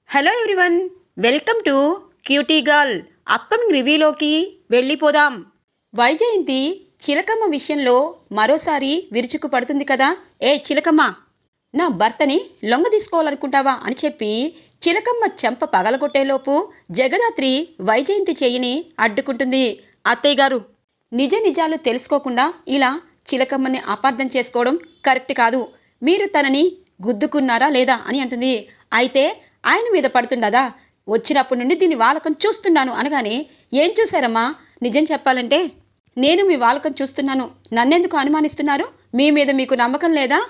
Hello everyone, welcome to cutie girl. Upcoming రివ్యూలోకి వెళ్ళిపోదాం. వైజయంతి చిలకమ్మ విషయంలో మరోసారి విరుచుకు పడుతుంది కదా. ఏ చిలకమ్మ, నా భర్తని లొంగ తీసుకోవాలనుకుంటావా అని చెప్పి చిలకమ్మ చెంప పగలగొట్టేలోపు జగదాత్రి వైజయంతి చెయ్యిని అడ్డుకుంటుంది. అత్తయ్య గారు, నిజ నిజాలు తెలుసుకోకుండా ఇలా చిలకమ్మని అపార్థం చేసుకోవడం కరెక్ట్ కాదు. మీరు తనని గుద్దుకున్నారా లేదా అని అంటుంది. అయితే ఆయన మీద పడుతుండదా, వచ్చినప్పటి నుండి దీని వాలకం చూస్తున్నాను అనగానే, ఏం చూశారమ్మా? నిజం చెప్పాలంటే నేను మీ వాలకం చూస్తున్నాను. నన్నెందుకు అనుమానిస్తున్నారు? మీ మీద మీకు నమ్మకం లేదా?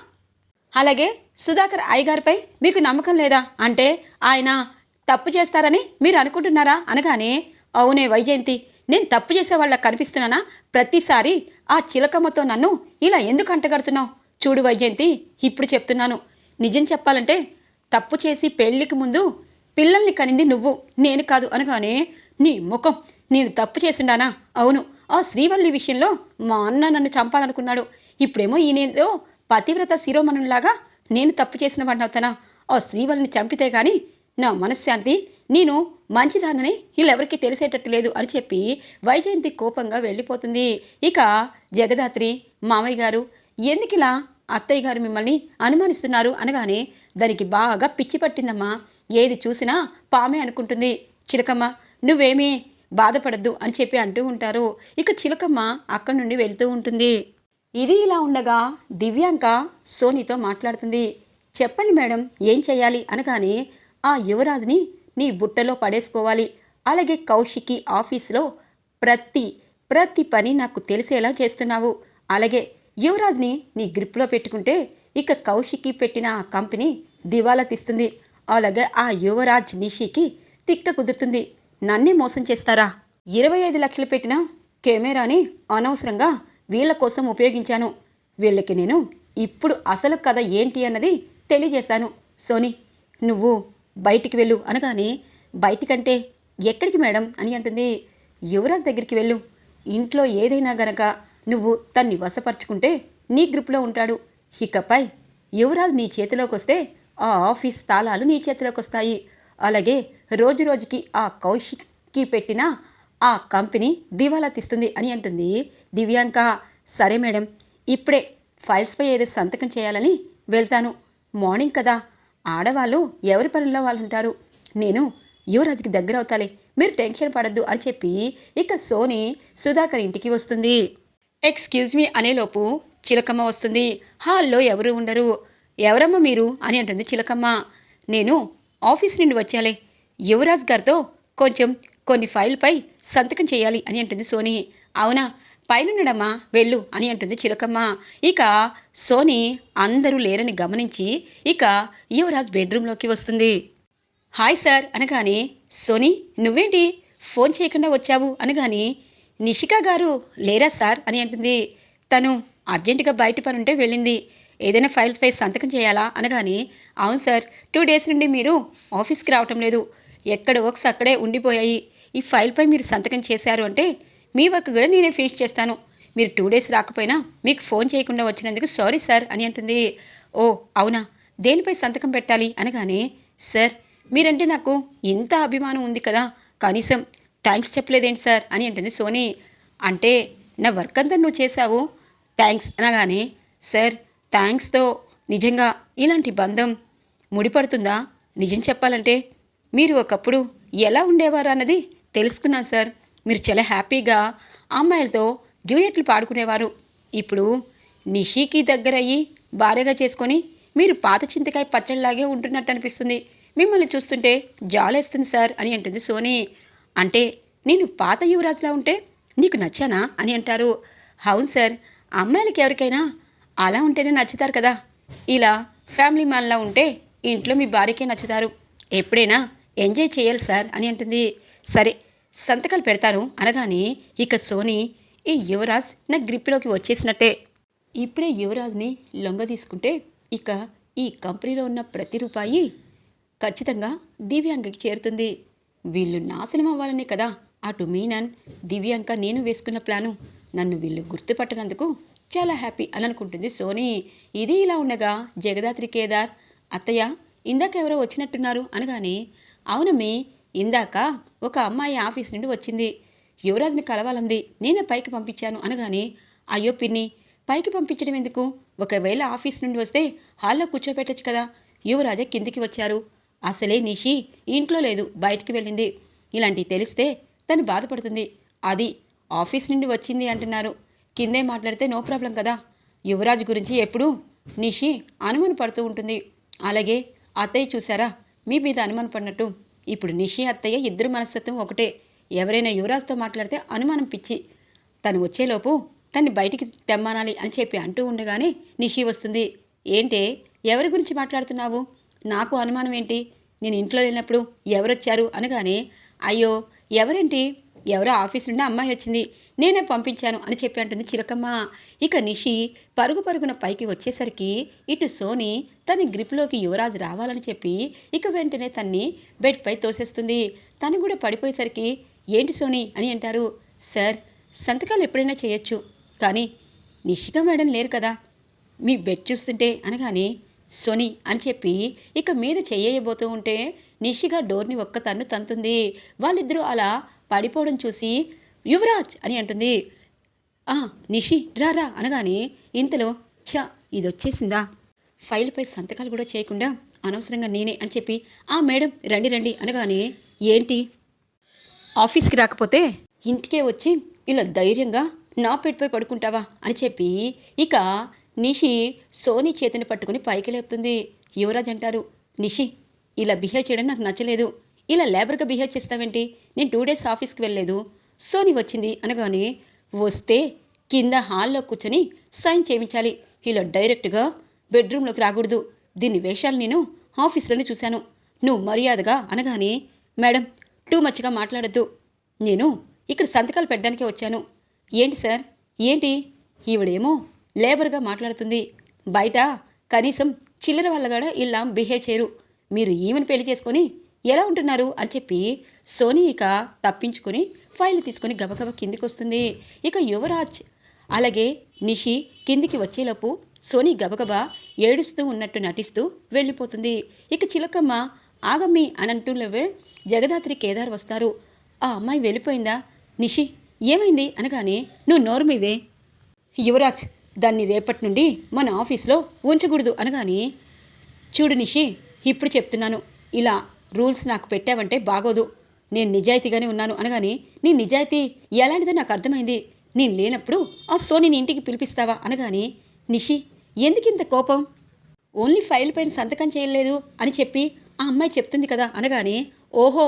అలాగే సుధాకర్ అయ్యగారిపై మీకు నమ్మకం లేదా? అంటే ఆయన తప్పు చేస్తారని మీరు అనుకుంటున్నారా అనగానే, అవునే వైజయంతి, నేను తప్పు చేసేవాళ్ళకి కనిపిస్తున్నానా? ప్రతిసారి ఆ చిలకమ్మతో నన్ను ఇలా ఎందుకు అంటగడుతున్నావు? చూడు వైజయంతి, ఇప్పుడు చెప్తున్నాను, నిజం చెప్పాలంటే తప్పు చేసి పెళ్లికి ముందు పిల్లల్ని కనింది నువ్వు, నేను కాదు అనగానే, నీ ముఖం, నేను తప్పు చేసిండానా? అవును, ఆ శ్రీవల్లి విషయంలో మా అన్న నన్ను చంపాలనుకున్నాడు. ఇప్పుడేమో ఈయనేదో పతివ్రత శిరోమణులాగా నేను తప్పు చేసిన వాడిని అవుతానా? ఆ శ్రీవల్లిని చంపితే గాని నా మనశ్శాంతి, నేను మంచిదానని వీళ్ళెవరికి తెలిసేటట్టు లేదు అని చెప్పి వైజయంతి కోపంగా వెళ్ళిపోతుంది. ఇక జగదాత్రి, మామయ్య గారు, ఎందుకిలా అత్తయ్య గారు మిమ్మల్ని అనుమానిస్తున్నారు అనగానే, దానికి బాగా పిచ్చి పట్టిందమ్మా, ఏది చూసినా పామే అనుకుంటుంది. చిలకమ్మ, నువ్వేమీ బాధపడద్దు అని చెప్పి అంటూ ఉంటారు. ఇక చిలకమ్మ అక్కడి నుండి వెళ్తూ ఉంటుంది. ఇది ఇలా ఉండగా దివ్యాంక సోనీతో మాట్లాడుతుంది. చెప్పండి మేడం, ఏం చెయ్యాలి అనగానే, ఆ యువరాజ్ని నీ బుట్టలో పడేసుకోవాలి. అలాగే కౌశికి ఆఫీసులో ప్రతి పని నాకు తెలిసేలా చేస్తున్నావు. అలాగే యువరాజ్ని నీ గ్రిప్లో పెట్టుకుంటే ఇక కౌశికి పెట్టిన ఆ కంపెనీ దివాలా తీస్తుంది. అలాగే ఆ యువరాజ్ నిషికి తిక్క కుదురుతుంది. నన్నే మోసం చేస్తారా? 25 లక్షలు పెట్టిన కెమెరాని అనవసరంగా వీళ్ళ కోసం ఉపయోగించాను. వీళ్ళకి నేను ఇప్పుడు అసలు కథ ఏంటి అన్నది తెలియజేస్తాను. సోనీ, నువ్వు బయటికి వెళ్ళు అనగానే, బయటికంటే ఎక్కడికి మేడం అని అంటుంది. యువరాజ్ దగ్గరికి వెళ్ళు. ఇంట్లో ఏదైనా గనక నువ్వు తన్ని వశపరుచుకుంటే నీ గ్రిప్లో ఉంటాడు. ఇకపై యువరాజ్ నీ చేతిలోకి వస్తే ఆ ఆఫీస్ తాళాలు నీ చేతిలోకి వస్తాయి. అలాగే రోజు రోజుకి ఆ కౌశిక్కి పెట్టిన ఆ కంపెనీ దివాలా తీస్తుంది అని అంటుంది దివ్యాంక. సరే మేడం, ఇప్పుడే ఫైల్స్పై ఏదో సంతకం చేయాలని వెళ్తాను. మార్నింగ్ కదా, ఆడవాళ్ళు ఎవరి పనుల్లో వాళ్ళు ఉంటారు. నేను యువరాజ్కి దగ్గర అవుతాలే, మీరు టెన్షన్ పడద్దు అని చెప్పి ఇక సోనీ సుధాకర్ ఇంటికి వస్తుంది. ఎక్స్క్యూజ్ మీ అనేలోపు చిలకమ్మ వస్తుంది. హాల్లో ఎవరు ఉండరు. ఎవరమ్మ మీరు అని అంటుంది చిలకమ్మ. నేను ఆఫీస్ నుండి వచ్చాలే, యువరాజ్ గారితో కొంచెం కొన్ని ఫైల్పై సంతకం చేయాలి అని అంటుంది సోనీ. అవునా, పైనుండమ్మా, వెళ్ళు అని అంటుంది చిలకమ్మ. ఇక సోనీ అందరూ లేరని గమనించి ఇక యువరాజ్ బెడ్రూమ్లోకి వస్తుంది. హాయ్ సార్ అనగానే, సోనీ నువ్వేంటి ఫోన్ చేయకుండా వచ్చావు అనగానే, నిషికా గారు లేరా సార్ అని అంటుంది. తను అర్జెంటుగా బయట పనుంటే వెళ్ళింది. ఏదైనా ఫైల్స్పై సంతకం చేయాలా అనగానే, అవును సార్, 2 డేస్ నుండి మీరు ఆఫీస్కి రావటం లేదు. ఎక్కడ వర్క్స్ అక్కడే ఉండిపోయాయి. ఈ ఫైల్పై మీరు సంతకం చేశారు అంటే మీ వర్క్ కూడా నేనే ఫినిష్ చేస్తాను. మీరు 2 డేస్ రాకపోయినా మీకు ఫోన్ చేయకుండా వచ్చినందుకు సారీ సార్ అని అంటుంది. ఓ అవునా, దేనిపై సంతకం పెట్టాలి అనగానే, సార్ మీరంటే నాకు ఎంత అభిమానం ఉంది కదా, కనీసం థ్యాంక్స్ చెప్పలేదేంటి సార్ అని అంటుంది సోనీ. అంటే నా వర్క్ అంతా నువ్వు చేశావు, థ్యాంక్స్ అనగానే, సార్ థ్యాంక్స్తో నిజంగా ఇలాంటి బంధం ముడిపడుతుందా? నిజం చెప్పాలంటే మీరు ఒకప్పుడు ఎలా ఉండేవారు అన్నది తెలుసుకున్నాను సార్. మీరు చాలా హ్యాపీగా అమ్మాయిలతో డ్యూయెట్లు పాడుకునేవారు. ఇప్పుడు నిషికి దగ్గరయ్యి భార్యగా చేసుకొని మీరు పాత చింతకాయ పచ్చడిలాగే ఉంటున్నట్టు అనిపిస్తుంది. మిమ్మల్ని చూస్తుంటే జాలేస్తుంది సార్ అని అంటుంది సోనీ. అంటే నేను పాత యువరాజులా ఉంటే నీకు నచ్చానా అని అంటారు. అవును సార్, అమ్మాయిలకి ఎవరికైనా అలా ఉంటేనే నచ్చుతారు కదా. ఇలా ఫ్యామిలీ మ్యాన్లా ఉంటే ఇంట్లో మీ భార్యకే నచ్చుతారు. ఎప్పుడైనా ఎంజాయ్ చేయాలి సార్ అని అంటుంది. సరే, సంతకాలు పెడతాను అనగానే ఇక సోనీ, ఈ యువరాజ్ నా గ్రిప్లోకి వచ్చేసినట్టే. ఇప్పుడే యువరాజ్ని లొంగ తీసుకుంటే ఇక ఈ కంపెనీలో ఉన్న ప్రతి రూపాయి ఖచ్చితంగా దివ్యాంకకి చేరుతుంది. వీళ్ళు నాశనం అవ్వాలనే కదా అటు మీనన్, దివ్యాంక, నేను వేసుకున్న ప్లాను. నన్ను వీళ్ళు గుర్తుపట్టినందుకు చాలా హ్యాపీ అని అనుకుంటుంది సోనీ. ఇది ఇలా ఉండగా జగదాత్రి కేదార్, అత్తయ్య ఇందాక ఎవరో వచ్చినట్టున్నారు అనగానే, అవునమ్మి, ఇందాక ఒక అమ్మాయి ఆఫీస్ నుండి వచ్చింది. యువరాజ్ని కలవాలంది. నేనే పైకి పంపించాను అనగానే, అయ్యో పిన్ని, పైకి పంపించడం ఎందుకు? ఒకవేళ ఆఫీస్ నుండి వస్తే హాల్లో కూర్చోబెట్టచ్చు కదా. యువరాజే కిందికి వచ్చారు. అసలే నిషి ఇంట్లో లేదు, బయటికి వెళ్ళింది. ఇలాంటివి తెలిస్తే తను బాధపడుతుంది. అది ఆఫీస్ నుండి వచ్చింది అంటున్నారు. కిందే మాట్లాడితే నో ప్రాబ్లం కదా. యువరాజ్ గురించి ఎప్పుడూ నిషి అనుమాన పడుతూ ఉంటుంది. అలాగే అత్తయ్య చూసారా, మీ మీద అనుమానం పడినట్టు. ఇప్పుడు నిషి అత్తయ్య ఇద్దరు మనస్తత్వం ఒకటే. ఎవరైనా యువరాజ్తో మాట్లాడితే అనుమానం పిచ్చి. తను వచ్చేలోపు తన్ని బయటికి తెమ్మనాలి అని చెప్పి అంటూ ఉండగానే నిషి వస్తుంది. ఏంటే, ఎవరి గురించి మాట్లాడుతున్నావు? నాకు అనుమానం ఏంటి? నేను ఇంట్లో లేనప్పుడు ఎవరొచ్చారు అనగానే, అయ్యో ఎవరేంటి, ఎవరో ఆఫీస్ నుండి అమ్మాయి వచ్చింది, నేనే పంపించాను అని చెప్పి అంటుంది చిలకమ్మ. ఇక నిషి పరుగు పరుగున పైకి వచ్చేసరికి ఇటు సోని తన గ్రిప్లోకి యువరాజ్ రావాలని చెప్పి ఇక వెంటనే తన్ని బెడ్పై తోసేస్తుంది. తను కూడా పడిపోయేసరికి, ఏంటి సోని అని అంటారు. సార్, సంతకాలు ఎప్పుడైనా చేయొచ్చు, కానీ నిషిక మేడం లేరు కదా, మీ బెడ్ చూస్తుంటే అనగానే, సోని అని చెప్పి ఇక మీద చెయ్యబోతూ ఉంటే నిషిగా డోర్ని ఒక్క తన్ను తంతుంది. వాళ్ళిద్దరూ అలా పడిపోవడం చూసి యువరాజ్ అని అంటుంది. నిషి రారా అనగానే ఇంతలో, ఇదొచ్చేసిందా, ఫైల్పై సంతకాలు కూడా చేయకుండా అనవసరంగా నేనే అని చెప్పి, మేడం రండి రండి అనగానే, ఏంటి ఆఫీస్కి రాకపోతే ఇంటికే వచ్చి ఇలా ధైర్యంగా నా పెట్టుపై పడుకుంటావా అని చెప్పి ఇక నిషి సోని చేతిని పట్టుకుని పైకి లేపుతుంది. యువరాజ్ అంటారు, నిషి ఇలా బిహేవ్ చేయడం నాకు నచ్చలేదు. ఇలా లేబర్గా బిహేవ్ చేస్తావేంటి? నేను 2 days ఆఫీస్కి వెళ్ళలేదు. సోని వచ్చింది అనగానే, వస్తే కింద హాల్లో కూర్చొని సైన్ చేయించాలి. ఇలా డైరెక్ట్గా బెడ్రూమ్లోకి రాకూడదు. దీన్ని వేషాలు నేను ఆఫీస్లోనే చూశాను. నువ్వు మర్యాదగా అనగానే, మేడం టూ మచ్గా మాట్లాడద్దు. నేను ఇక్కడ సంతకాలు పెట్టడానికే వచ్చాను. ఏంటి సార్, ఏంటి? ఈవిడేమో లేబర్గా మాట్లాడుతుంది. బయట కనీసం చిల్లర వాళ్ళగాడ ఇలా బిహేవ్ చేయరు. మీరు ఈమెను పెళ్లి చేసుకొని ఎలా ఉంటున్నారు అని చెప్పి సోని ఇక తప్పించుకొని ఫైల్ తీసుకొని గబగబా కిందికి వస్తుంది. ఇక యువరాజ్ అలాగే నిషి కిందికి వచ్చేలోపు సోని గబగబా ఏడుస్తూ ఉన్నట్టు నటిస్తూ వెళ్ళిపోతుంది. ఇక చిలకమ్మ ఆగమ్మి అని అంటూలవే జగదాత్రి కేదార్ వస్తారు. ఆ అమ్మాయి వెళ్ళిపోయిందా? నిషి ఏమైంది అనగానే, నువ్వు నోరుమివే. యువరాజ్ దాన్ని రేపటి నుండి మన ఆఫీస్లో ఉంచకూడదు అనగానే, చూడు నిషి, ఇప్పుడు చెప్తున్నాను, ఇలా రూల్స్ నాకు పెట్టావంటే బాగోదు. నేను నిజాయితీగానే ఉన్నాను అనగానే, నీ నిజాయితీ ఎలాంటిదో నాకు అర్థమైంది. నేను లేనప్పుడు ఆ సోనిని ఇంటికి పిలిపిస్తావా అనగానే, నిషి ఎందుకింత కోపం? ఓన్లీ ఫైల్ పైన సంతకం చేయలేదు అని చెప్పి ఆ అమ్మాయి చెప్తుంది కదా అనగానే, ఓహో,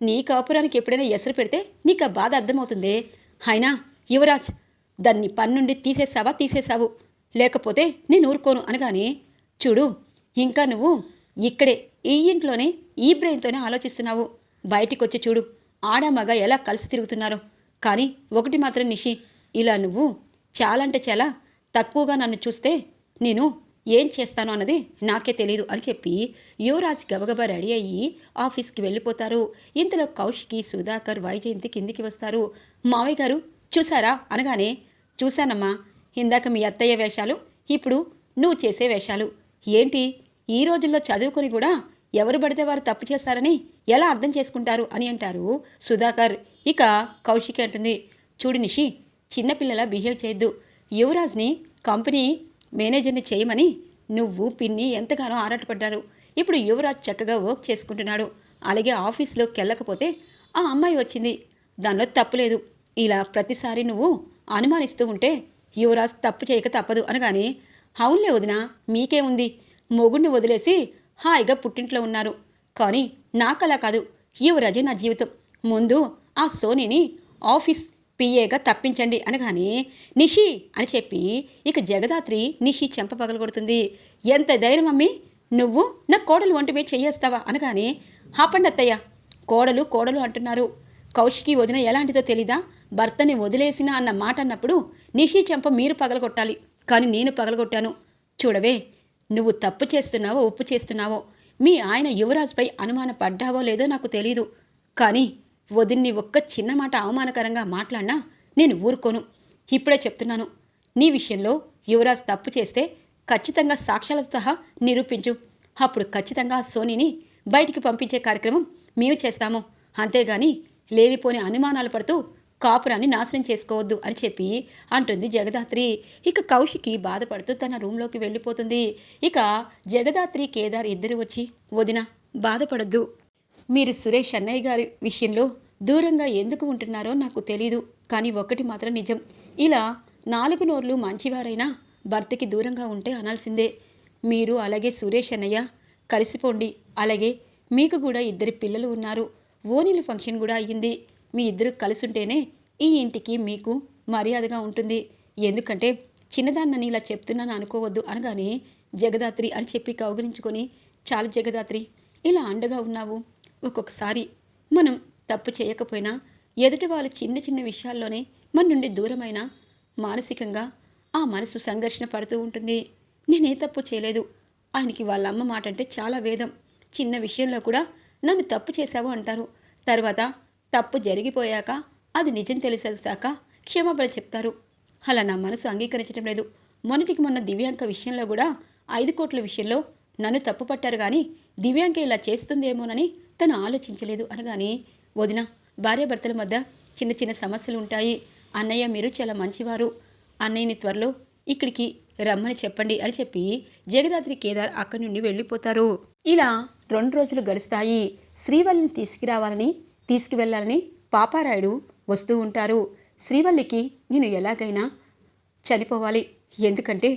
నీ కాపురానికి ఎప్పుడైనా ఎసరు పెడితే నీకు ఆ బాధ అర్థమవుతుందే. అయినా యువరాజ్, దాన్ని పని నుండి తీసేసావు, లేకపోతే నేను ఊరుకోను అనగానే, చూడు, ఇంకా నువ్వు ఇక్కడే ఈ ఇంట్లోనే ఈ బ్రెయిన్తోనే ఆలోచిస్తున్నావు. బయటికి వచ్చి చూడు, ఆడమగ ఎలా కలిసి తిరుగుతున్నారో. కానీ ఒకటి మాత్రం నిషి, ఇలా నువ్వు చాలా అంటే చాలా తక్కువగా నన్ను చూస్తే నేను ఏం చేస్తాను అన్నది నాకే తెలియదు అని చెప్పి యువరాజ్ గబగబా రెడీ అయ్యి ఆఫీస్కి వెళ్ళిపోతారు. ఇంతలో కౌశికి, సుధాకర్, వైజయంతి కిందికి వస్తారు. మావయ్య గారు చూసారా అనగానే, చూశానమ్మా, ఇందాక మీ అత్తయ్య వేషాలు, ఇప్పుడు నువ్వు చేసే వేషాలు ఏంటి? ఈ రోజుల్లో చదువుకొని కూడా ఎవరు పడితే వారు తప్పు చేస్తారని ఎలా అర్థం చేసుకుంటారు అని అంటారు సుధాకర్. ఇక కౌశికి అంటుంది, చూడు నిషి, చిన్నపిల్లలా బిహేవ్ చేయొద్దు. యువరాజ్ని కంపెనీ మేనేజర్ని చేయమని నువ్వు పిన్ని ఎంతగానో ఆరాటపడ్డారు. ఇప్పుడు యువరాజ్ చక్కగా వర్క్ చేసుకుంటున్నాడు. అలాగే ఆఫీస్లోకి వెళ్ళకపోతే ఆ అమ్మాయి వచ్చింది, దానిలో తప్పులేదు. ఇలా ప్రతిసారి నువ్వు అనుమానిస్తూ ఉంటే యువరాజ్ తప్పు చేయక తప్పదు అనగానే, అవునులే వదినా, మీకేముంది, మొగుడిని వదిలేసి హాయిగా పుట్టింట్లో ఉన్నారు. కానీ నాకలా కాదు, యువరాజే నా జీవితం. ముందు ఆ సోనీని ఆఫీస్ పిఏగా తప్పించండి అనగానే, నిషి అని చెప్పి ఇక జగదాత్రి నిషి చెంప పగలగొడుతుంది. ఎంత ధైర్యం అమ్మి, నువ్వు నా కోడలు వంట మీద చెయ్యేస్తావా అనగానే, ఆపండి అత్తయ్య, కోడలు కోడలు అంటున్నారు. కౌశికి వదిన ఎలాంటిదో తెలీదా? భర్తని వదిలేసినా అన్న మాట అన్నప్పుడు నిషి చెంప మీరు పగలగొట్టాలి, కానీ నేను పగలగొట్టాను. చూడవే, నువ్వు తప్పు చేస్తున్నావో ఒప్పు చేస్తున్నావో, మీ ఆయన యువరాజ్పై అనుమాన పడ్డావో లేదో నాకు తెలీదు, కానీ వదిన్ని ఒక్క చిన్న మాట అవమానకరంగా మాట్లాడినా నేను ఊరుకోను. ఇప్పుడే చెప్తున్నాను, నీ విషయంలో యువరాజ్ తప్పు చేస్తే ఖచ్చితంగా సాక్ష్యాలతో సహా నిరూపించు. అప్పుడు ఖచ్చితంగా సోనీని బయటికి పంపించే కార్యక్రమం మేము చేస్తాము. అంతేగాని లేనిపోని అనుమానాలు పడుతూ కాపురాన్ని నాశనం చేసుకోవద్దు అని చెప్పి అంటుంది జగదాత్రి. ఇక కౌశికి బాధపడుతూ తన రూంలోకి వెళ్ళిపోతుంది. ఇక జగదాత్రి కేదార్ ఇద్దరు వచ్చి, వదిన బాధపడద్దు, మీరు సురేష్ అన్నయ్య గారి విషయంలో దూరంగా ఎందుకు ఉంటున్నారో నాకు తెలీదు, కానీ ఒకటి మాత్రం నిజం, ఇలా 4 నోర్లు మంచివారైనా భర్తకి దూరంగా ఉంటే అనాల్సిందే. మీరు అలాగే సురేష్ అన్నయ్య కలిసిపోండి. అలాగే మీకు కూడా 2 పిల్లలు ఉన్నారు. ఓనీల ఫంక్షన్ కూడా అయ్యింది. మీ ఇద్దరు కలిసుంటేనే ఈ ఇంటికి మీకు మర్యాదగా ఉంటుంది. ఎందుకంటే చిన్నదాన్నని ఇలా చెప్తున్నాను అనుకోవద్దు అనగానే జగదాత్రి అని చెప్పి కౌగిలించుకొని, చాలు జగదాత్రి, ఇలా అండగా ఉన్నావు. ఒక్కొక్కసారి మనం తప్పు చేయకపోయినా ఎదుటి వాళ్ళు చిన్న చిన్న విషయాల్లోనే మన నుండి దూరమైన మానసికంగా ఆ మనసు సంఘర్షణ పడుతూ ఉంటుంది. నేనే తప్పు చేయలేదు. ఆయనకి వాళ్ళ అమ్మ మాట అంటే చాలా వేదం. చిన్న విషయంలో కూడా నన్ను తప్పు చేశావు అంటారు. తర్వాత తప్పు జరిగిపోయాక అది నిజం తెలిసేసాక క్షమాపణ చెప్తారు. అలా నా మనసు అంగీకరించడం లేదు. మొన్నటికి మొన్న దివ్యాంక విషయంలో కూడా 5 కోట్ల విషయంలో నన్ను తప్పు పట్టారు, కానీ దివ్యాంక ఇలా చేస్తుందేమోనని తను ఆలోచించలేదు అనగానే, వదిన, భార్యాభర్తల మధ్య చిన్న చిన్న సమస్యలు ఉంటాయి. అన్నయ్య మీరు చాలా మంచివారు. అన్నయ్యని త్వరలో ఇక్కడికి రమ్మని చెప్పండి అని చెప్పి జగదాత్రి కేదార్ అక్కడి నుండి వెళ్ళిపోతారు. ఇలా 2 రోజులు గడుస్తాయి. శ్రీవల్లిని తీసుకువెళ్ళాలని పాపారాయుడు వస్తూ ఉంటారు. శ్రీవల్లికి నేను ఎలాగైనా చనిపోవాలి, ఎందుకంటే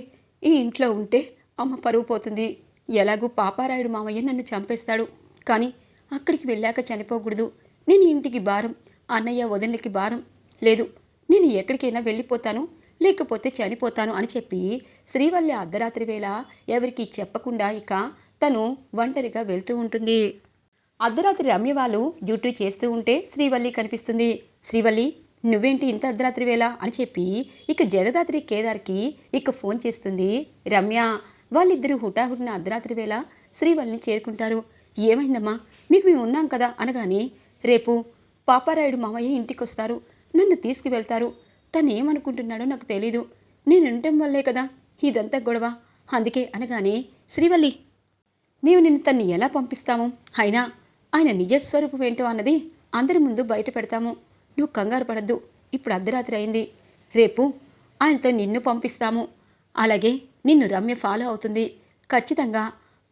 ఈ ఇంట్లో ఉంటే అమ్మ పరువు పోతుంది. ఎలాగూ పాపారాయుడు మామయ్య నన్ను చంపేస్తాడు, కానీ అక్కడికి వెళ్ళాక చనిపోకూడదు. నేను ఇంటికి భారం, అన్నయ్య వదినలకి భారం లేదు. నేను ఎక్కడికైనా వెళ్ళిపోతాను, లేకపోతే చనిపోతాను అని చెప్పి శ్రీవల్లి అర్ధరాత్రి వేళ ఎవరికీ చెప్పకుండా ఇక తను ఒంటరిగా వెళ్తూ ఉంటుంది. అర్ధరాత్రి రమ్య వాళ్ళు డ్యూటీ చేస్తూ ఉంటే శ్రీవల్లి కనిపిస్తుంది. శ్రీవల్లి, నువ్వేంటి ఇంత అర్ధరాత్రి వేళ అని చెప్పి ఇక జగదాత్రి కేదార్కి ఇక ఫోన్ చేస్తుంది రమ్య. వాళ్ళిద్దరూ హుటాహుటిన అర్ధరాత్రి వేళ శ్రీవల్లిని చేరుకుంటారు. ఏమైందమ్మా, మీకు మేము ఉన్నాం కదా అనగానే, రేపు పాపారాయుడు మామయ్య ఇంటికి వస్తారు, నన్ను తీసుకువెళ్తారు. తను ఏమనుకుంటున్నాడో నాకు తెలీదు. నేను ఉండటం వల్లే కదా ఇదంతా గొడవ, అందుకే అనగానే, శ్రీవల్లి, మేము నిన్ను తన్ని ఎలా పంపిస్తాము? అయినా ఆయన నిజస్వరూపం ఏంటో అన్నది అందరి ముందు బయట పెడతాము. నువ్వు కంగారు పడద్దు. ఇప్పుడు అర్ధరాత్రి అయింది. రేపు ఆయనతో నిన్ను పంపిస్తాము. అలాగే నిన్ను రమ్య ఫాలో అవుతుంది. ఖచ్చితంగా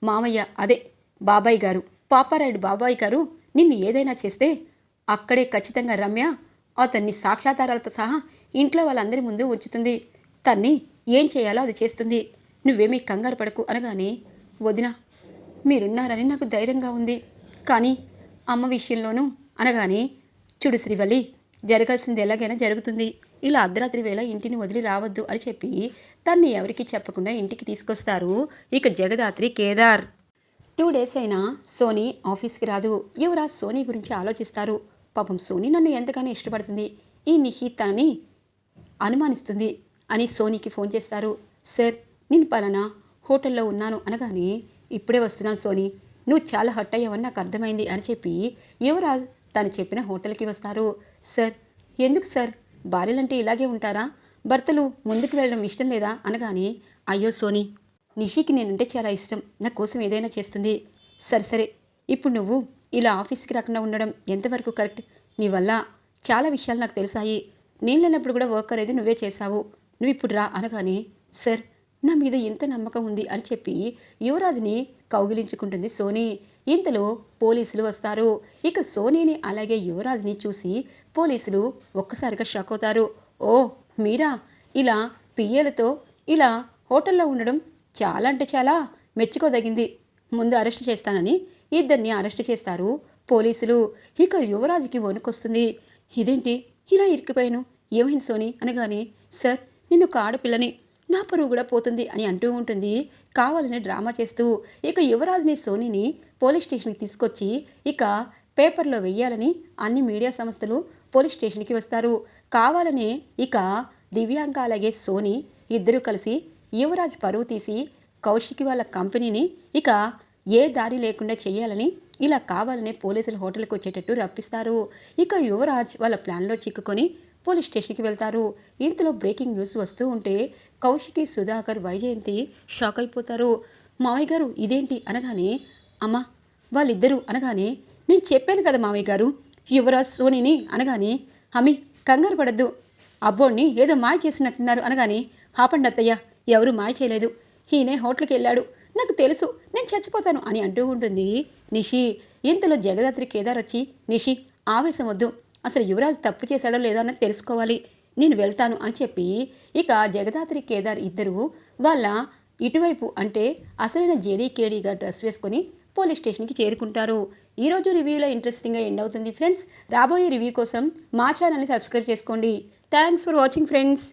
మామయ్య, అదే బాబాయ్ గారు, పాపారాయుడు బాబాయ్ గారు నిన్ను ఏదైనా చేస్తే అక్కడే ఖచ్చితంగా రమ్య అతన్ని సాక్ష్యాధారాలతో సహా ఇంట్లో వాళ్ళందరి ముందు ఉంచుతుంది. తన్ని ఏం చేయాలో అది చేస్తుంది. నువ్వేమీ కంగారు పడకు అనగానే, వదిన, మీరున్నారని నాకు ధైర్యంగా ఉంది, కానీ అమ్మ విషయంలోనూ అనగానే, చూడు శ్రీవల్లి, జరగాల్సింది ఎలాగైనా జరుగుతుంది. ఇలా అర్ధరాత్రి వేళ ఇంటిని వదిలి రావద్దు అని చెప్పి తన్ని ఎవరికి చెప్పకుండా ఇంటికి తీసుకొస్తారు ఇక జగదాత్రి కేదార్. 2 డేస్ అయినా సోనీ ఆఫీస్కి రాదు. యువరాజ్ సోనీ గురించి ఆలోచిస్తారు. పాపం సోనీ నన్ను ఎంతగానో ఇష్టపడుతుంది, ఈ నిషి తనని అనుమానిస్తుంది అని సోనీకి ఫోన్ చేస్తారు. సార్, నేను పలానా హోటల్లో ఉన్నాను అనగానే, ఇప్పుడే వస్తున్నాను సోనీ, నువ్వు చాలా హర్ట్ అయ్యావని నాకు అర్థమైంది అని చెప్పి యువరాజ్ తను చెప్పిన హోటల్కి వస్తారు. సార్, ఎందుకు సార్, భార్యలంటే ఇలాగే ఉంటారా? భర్తలు ముందుకు వెళ్ళడం ఇష్టం లేదా అనగానే, అయ్యో సోనీ, నిషికి నేనంటే చాలా ఇష్టం, నా కోసం ఏదైనా చేస్తుంది. సరే, ఇప్పుడు నువ్వు ఇలా ఆఫీస్కి రాకుండా ఉండడం ఎంతవరకు కరెక్ట్? నీ వల్ల చాలా విషయాలు నాకు తెలిసాయి. నేను లేనప్పుడు కూడా వర్క్ అనేది నువ్వే చేశావు. నువ్వు ఇప్పుడు రా అనగానే, సార్, నా మీద ఎంత నమ్మకం ఉంది అని చెప్పి యువరాజ్ని కౌగిలించుకుంటుంది సోనీ. ఇంతలో పోలీసులు వస్తారు. ఇక సోనీని అలాగే యువరాజ్ని చూసి పోలీసులు ఒక్కసారిగా షాక్ అవుతారు. ఓ, మీరా ఇలా పిఏలతో ఇలా హోటల్లో ఉండడం చాలా అంటే చాలా మెచ్చుకోదగింది. ముందు అరెస్ట్ చేస్తానని ఇద్దరిని అరెస్ట్ చేస్తారు పోలీసులు. ఇక యువరాజ్కి వణుకొస్తుంది. ఇదేంటి ఇలా ఇరికిపోయాను, ఏమైంది సోనీ అనగానే, సార్, నేను ఒక ఆడపిల్లని, నా పరువు కూడా పోతుంది అని అంటూ ఉంటుంది కావాలని డ్రామా చేస్తూ. ఇక యువరాజ్ని సోనీని పోలీస్ స్టేషన్కి తీసుకొచ్చి ఇక పేపర్లో వెయ్యాలని అన్ని మీడియా సంస్థలు పోలీస్ స్టేషన్కి వస్తారు. కావాలని ఇక దివ్యాంక అలాగే సోనీ ఇద్దరూ కలిసి యువరాజ్ పరువు తీసి కౌశికి వాళ్ళ కంపెనీని ఇక ఏ దారి లేకుండా చేయాలని ఇలా కావాలనే పోలీసులు హోటల్కి వచ్చేటట్టు రప్పిస్తారు. ఇక యువరాజ్ వాళ్ళ ప్లాన్లో చిక్కుకొని పోలీస్ స్టేషన్కి వెళ్తారు. ఇంతలో బ్రేకింగ్ న్యూస్ వస్తూ ఉంటే కౌశికి, సుధాకర్, వైజయంతి షాక్ అయిపోతారు. మావయ్య గారు, ఇదేంటి అనగానే, అమ్మా, వాళ్ళిద్దరూ అనగానే, నేను చెప్పాను కదా మామయ్య గారు, యువరాజ్ సోనీని అనగానే, హమి కంగారు పడద్దు, అబ్బోడిని ఏదో మాయ చేసినట్టున్నారు అనగానే, ఆపండి అత్తయ్య, ఎవరు మాయ చేయలేదు, ఈయనే హోటల్కి వెళ్ళాడు, నాకు తెలుసు, నేను చచ్చిపోతాను అని అంటూ ఉంటుంది నిషి. ఇంతలో జగదాత్రి కేదార్ వచ్చి, నిషి ఆవేశం వద్దు, అసలు యువరాజ్ తప్పు చేశాడో లేదో అన్నది తెలుసుకోవాలి, నేను వెళ్తాను అని చెప్పి ఇక జగదాత్రి కేదార్ ఇద్దరు వాళ్ళ ఇటువైపు అంటే అసలైన జేడీకేడీగా డ్రెస్ వేసుకొని పోలీస్ స్టేషన్కి చేరుకుంటారు. ఈరోజు రివ్యూలో ఇంట్రెస్టింగ్గా ఎండ్ అవుతుంది ఫ్రెండ్స్. రాబోయే రివ్యూ కోసం మా ఛానల్ని సబ్స్క్రైబ్ చేసుకోండి. Thanks for watching friends.